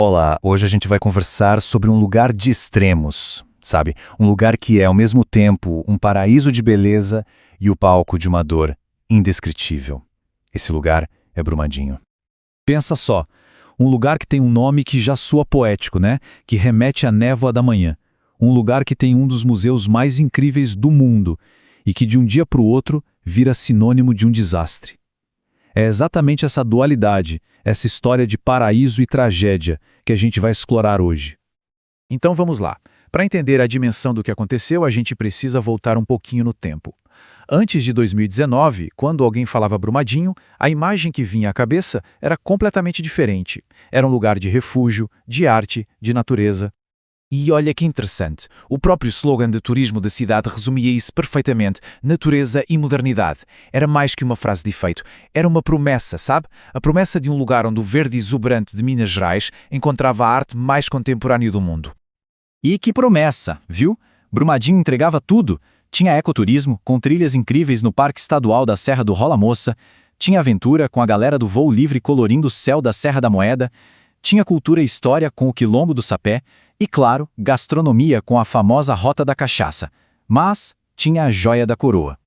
Olá, hoje a gente vai conversar sobre um lugar de extremos, sabe? Um lugar que é, ao mesmo tempo, um paraíso de beleza e o palco de uma dor indescritível. Esse lugar é Brumadinho. Pensa só, um lugar que tem um nome que já soa poético, né? Que remete à névoa da manhã. Um lugar que tem um dos museus mais incríveis do mundo e que de um dia para o outro vira sinônimo de um desastre. É exatamente essa dualidade, essa história de paraíso e tragédia que a gente vai explorar hoje. Então vamos lá. Para entender a dimensão do que aconteceu, a gente precisa voltar um pouquinho no tempo. Antes de 2019, quando alguém falava Brumadinho, a imagem que vinha à cabeça era completamente diferente. Era um lugar de refúgio, de arte, de natureza. E olha que interessante, o próprio slogan de turismo da cidade resumia isso perfeitamente: natureza e modernidade. Era mais que uma frase de efeito, era uma promessa, sabe? A promessa de um lugar onde o verde exuberante de Minas Gerais encontrava a arte mais contemporânea do mundo. E que promessa, viu? Brumadinho entregava tudo. Tinha ecoturismo, com trilhas incríveis no Parque Estadual da Serra do Rola Moça, tinha aventura com a galera do voo livre colorindo o céu da Serra da Moeda, tinha cultura e história com o Quilombo do Sapé e, claro, gastronomia com a famosa Rota da Cachaça. Mas tinha a joia da coroa.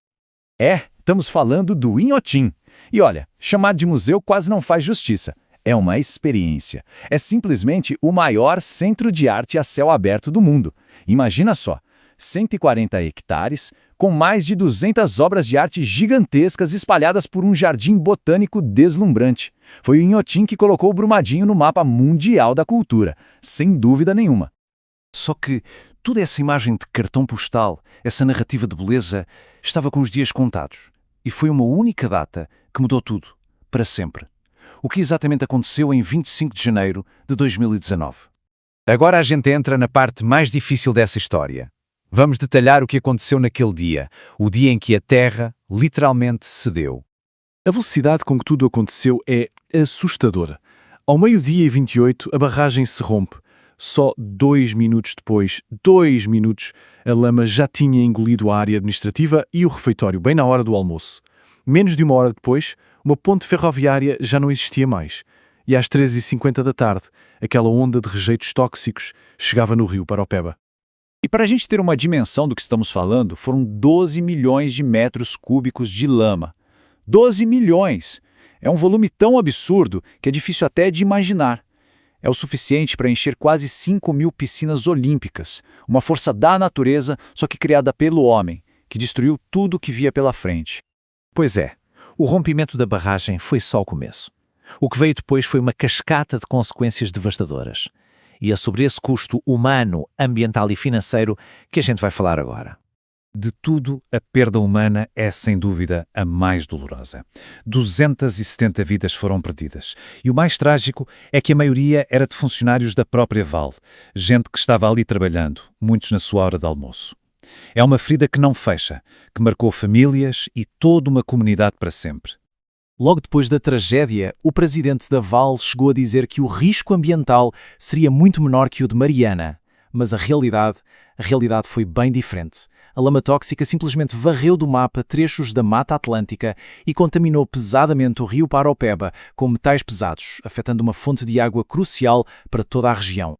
Estamos falando do Inhotim. E olha, chamar de museu quase não faz justiça. É uma experiência. É simplesmente o maior centro de arte a céu aberto do mundo. Imagina só, 140 hectares, com mais de 200 obras de arte gigantescas espalhadas por um jardim botânico deslumbrante. Foi o Inhotim que colocou o Brumadinho no mapa mundial da cultura, sem dúvida nenhuma. Só que toda essa imagem de cartão postal, essa narrativa de beleza, estava com os dias contados. E foi uma única data que mudou tudo, para sempre. O que exatamente aconteceu em 25 de janeiro de 2019? Agora a gente entra na parte mais difícil dessa história. Vamos detalhar o que aconteceu naquele dia, o dia em que a Terra literalmente cedeu. A velocidade com que tudo aconteceu é assustadora. Ao meio-dia e 28, a barragem se rompe. Só 2 minutos depois, 2 minutos, a lama já tinha engolido a área administrativa e o refeitório, bem na hora do almoço. Menos de uma hora depois, uma ponte ferroviária já não existia mais. E às 13h50 da tarde, aquela onda de rejeitos tóxicos chegava no rio Paraopeba. E para a gente ter uma dimensão do que estamos falando, foram 12 milhões de metros cúbicos de lama. 12 milhões! É um volume tão absurdo que é difícil até de imaginar. É o suficiente para encher quase 5.000 piscinas olímpicas, uma força da natureza, só que criada pelo homem, que destruiu tudo o que via pela frente. Pois é, o rompimento da barragem foi só o começo. O que veio depois foi uma cascata de consequências devastadoras. E é sobre esse custo humano, ambiental e financeiro que a gente vai falar agora. De tudo, a perda humana é, sem dúvida, a mais dolorosa. 270 vidas foram perdidas. E o mais trágico é que a maioria era de funcionários da própria Vale, gente que estava ali trabalhando, muitos na sua hora de almoço. É uma ferida que não fecha, que marcou famílias e toda uma comunidade para sempre. Logo depois da tragédia, o presidente da Vale chegou a dizer que o risco ambiental seria muito menor que o de Mariana. Mas a realidade foi bem diferente. A lama tóxica simplesmente varreu do mapa trechos da Mata Atlântica e contaminou pesadamente o rio Paraopeba com metais pesados, afetando uma fonte de água crucial para toda a região.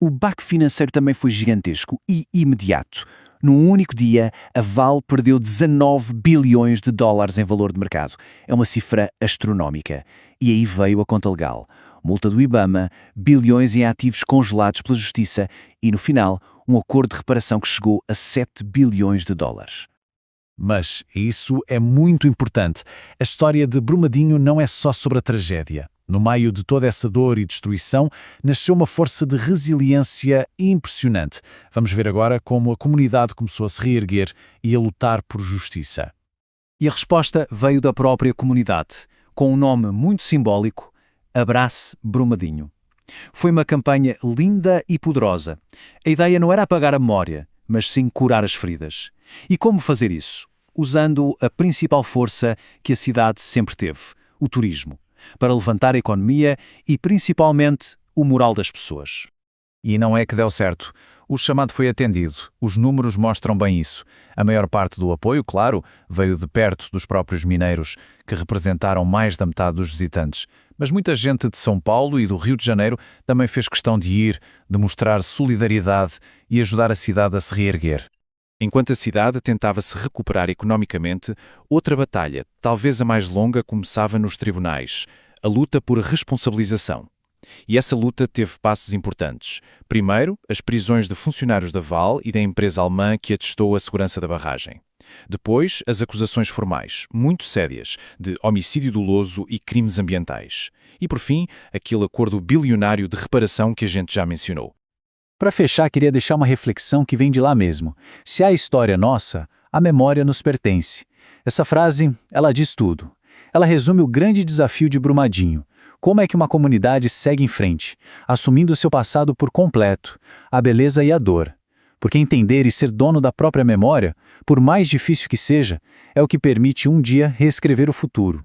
O baque financeiro também foi gigantesco e imediato. Num único dia, a Vale perdeu 19 bilhões de dólares em valor de mercado. É uma cifra astronómica. E aí veio a conta legal. Multa do IBAMA, bilhões em ativos congelados pela Justiça e, no final, um acordo de reparação que chegou a 7 bilhões de dólares. Mas isso é muito importante. A história de Brumadinho não é só sobre a tragédia. No meio de toda essa dor e destruição, nasceu uma força de resiliência impressionante. Vamos ver agora como a comunidade começou a se reerguer e a lutar por justiça. E a resposta veio da própria comunidade, com um nome muito simbólico: Abrace Brumadinho. Foi uma campanha linda e poderosa. A ideia não era apagar a memória, mas sim curar as feridas. E como fazer isso? Usando a principal força que a cidade sempre teve: o turismo, para levantar a economia e, principalmente, o moral das pessoas. E não é que deu certo. O chamado foi atendido. Os números mostram bem isso. A maior parte do apoio, claro, veio de perto dos próprios mineiros, que representaram mais da metade dos visitantes. Mas muita gente de São Paulo e do Rio de Janeiro também fez questão de ir, de mostrar solidariedade e ajudar a cidade a se reerguer. Enquanto a cidade tentava se recuperar economicamente, outra batalha, talvez a mais longa, começava nos tribunais, a luta por responsabilização. E essa luta teve passos importantes. Primeiro, as prisões de funcionários da Vale e da empresa alemã que atestou a segurança da barragem. Depois, as acusações formais, muito sérias, de homicídio doloso e crimes ambientais. E, por fim, aquele acordo bilionário de reparação que a gente já mencionou. Para fechar, queria deixar uma reflexão que vem de lá mesmo. Se há história nossa, a memória nos pertence. Essa frase, ela diz tudo. Ela resume o grande desafio de Brumadinho. Como é que uma comunidade segue em frente, assumindo o seu passado por completo, a beleza e a dor. Porque entender e ser dono da própria memória, por mais difícil que seja, é o que permite um dia reescrever o futuro.